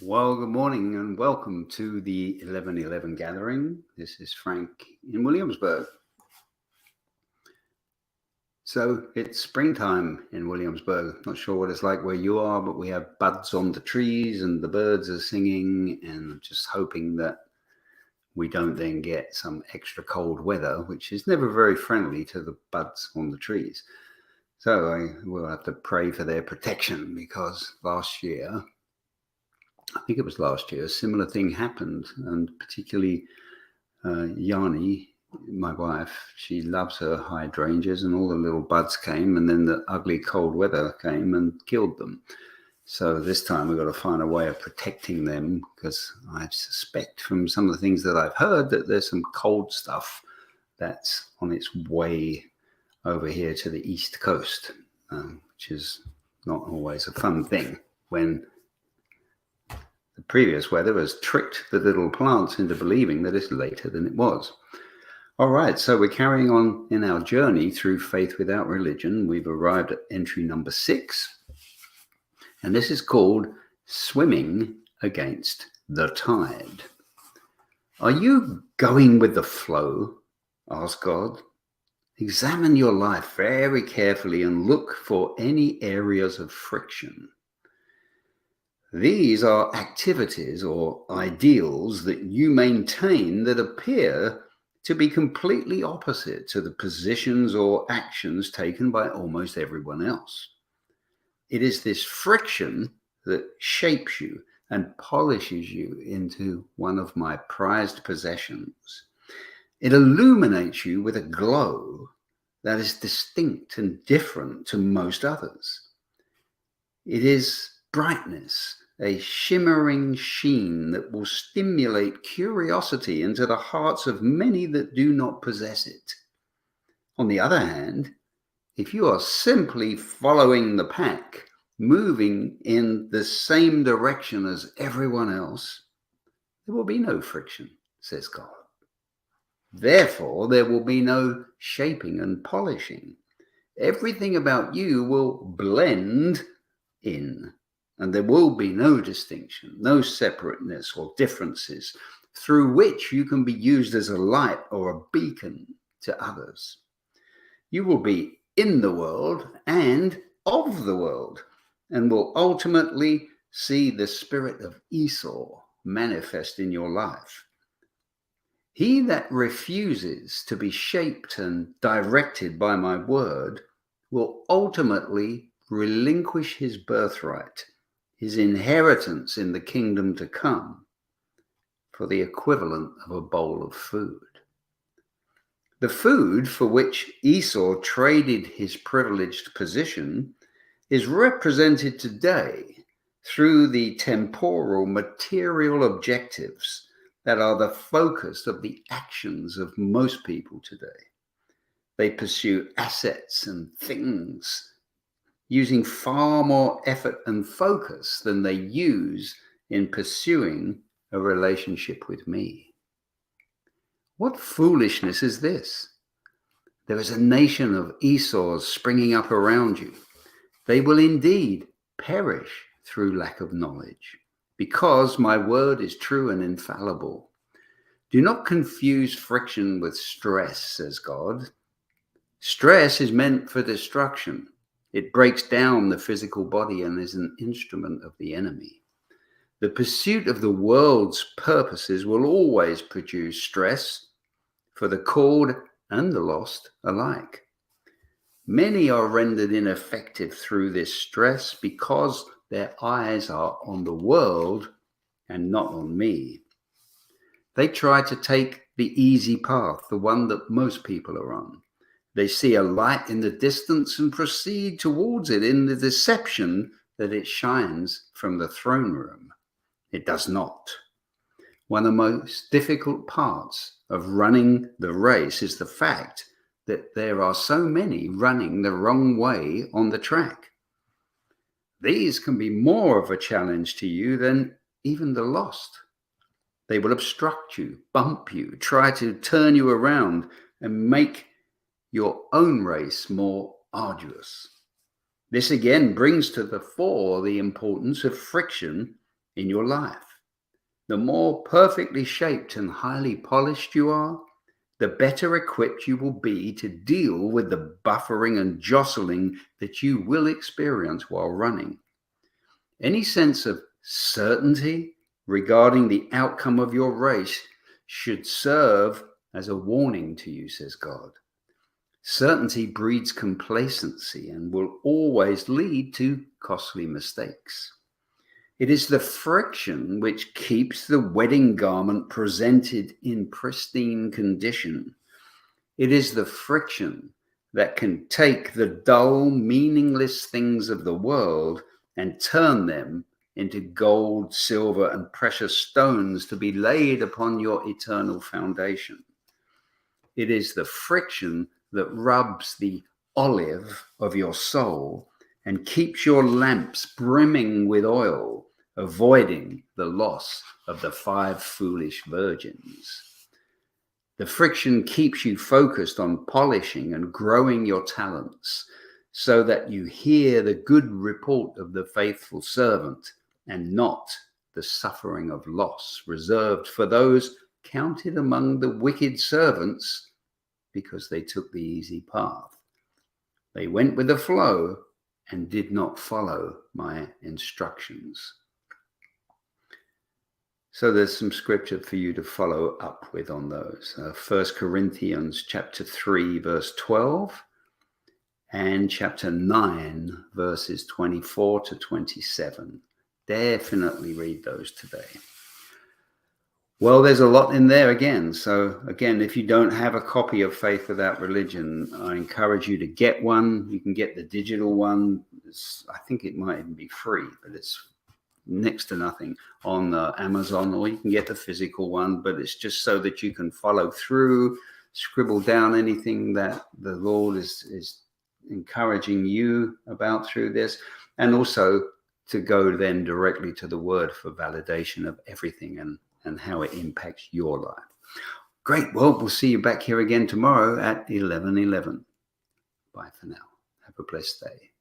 Well, good morning and welcome to the 11:11 gathering. This is Frank in Williamsburg. So it's springtime in Williamsburg. Not sure what it's like where you are, but we have buds on the trees and the birds are singing, and I'm just hoping that we don't then get some extra cold weather, which is never very friendly to the buds on the trees. So I will have to pray for their protection because last year, I think it was last year, a similar thing happened, and particularly Yanni, my wife, she loves her hydrangeas, and all the little buds came, and then the ugly cold weather came and killed them. So this time we've got to find a way of protecting them, because I suspect from some of the things that I've heard that there's some cold stuff that's on its way over here to the East Coast, which is not always a fun thing when the previous weather has tricked the little plants into believing that it's later than it was. All right, so we're carrying on in our journey through Faith Without Religion. We've arrived at entry number 6, and this is called Swimming Against the Tide. Are you going with the flow? Ask God. Examine your life very carefully and look for any areas of friction. These are activities or ideals that you maintain that appear to be completely opposite to the positions or actions taken by almost everyone else. It is this friction that shapes you and polishes you into one of my prized possessions. It illuminates you with a glow that is distinct and different to most others. It is brightness, a shimmering sheen that will stimulate curiosity into the hearts of many that do not possess it. On the other hand, if you are simply following the pack, moving in the same direction as everyone else, there will be no friction, says God. Therefore, there will be no shaping and polishing. Everything about you will blend in, and there will be no distinction, no separateness or differences through which you can be used as a light or a beacon to others. You will be in the world and of the world, and will ultimately see the spirit of Esau manifest in your life. He that refuses to be shaped and directed by my word will ultimately relinquish his birthright, his inheritance in the kingdom to come, for the equivalent of a bowl of food. The food for which Esau traded his privileged position is represented today through the temporal material objectives that are the focus of the actions of most people today. They pursue assets and things, using far more effort and focus than they use in pursuing a relationship with me. What foolishness is this? There is a nation of Esau's springing up around you. They will indeed perish through lack of knowledge, because my word is true and infallible. Do not confuse friction with stress, says God. Stress is meant for destruction. It breaks down the physical body and is an instrument of the enemy. The pursuit of the world's purposes will always produce stress for the called and the lost alike. Many are rendered ineffective through this stress because their eyes are on the world and not on me. They try to take the easy path, the one that most people are on. They see a light in the distance and proceed towards it in the deception that it shines from the throne room. It does not. One of the most difficult parts of running the race is the fact that there are so many running the wrong way on the track. These can be more of a challenge to you than even the lost. They will obstruct you, bump you, try to turn you around and make your own race more arduous. This again brings to the fore the importance of friction in your life. The more perfectly shaped and highly polished you are, the better equipped you will be to deal with the buffering and jostling that you will experience while running. Any sense of certainty regarding the outcome of your race should serve as a warning to you, says God. Certainty breeds complacency and will always lead to costly mistakes. It is the friction which keeps the wedding garment presented in pristine condition. It is the friction that can take the dull, meaningless things of the world and turn them into gold, silver, and precious stones to be laid upon your eternal foundation. It is the friction that rubs the olive of your soul and keeps your lamps brimming with oil, avoiding the loss of the 5 foolish virgins. The friction keeps you focused on polishing and growing your talents so that you hear the good report of the faithful servant and not the suffering of loss reserved for those counted among the wicked servants because they took the easy path. They went with the flow and did not follow my instructions. So there's some scripture for you to follow up with on those. 1 Corinthians chapter 3, verse 12, and chapter 9, verses 24 to 27. Definitely read those today. Well, there's a lot in there again. So again, if you don't have a copy of Faith Without Religion, I encourage you to get one. You can get the digital one. I think it might even be free, but it's next to nothing on Amazon, or you can get the physical one, but it's just so that you can follow through, scribble down anything that the Lord is encouraging you about through this, and also to go then directly to the Word for validation of everything and how it impacts your life. Great. Well, we'll see you back here again tomorrow at 11:11. Bye for now. Have a blessed day.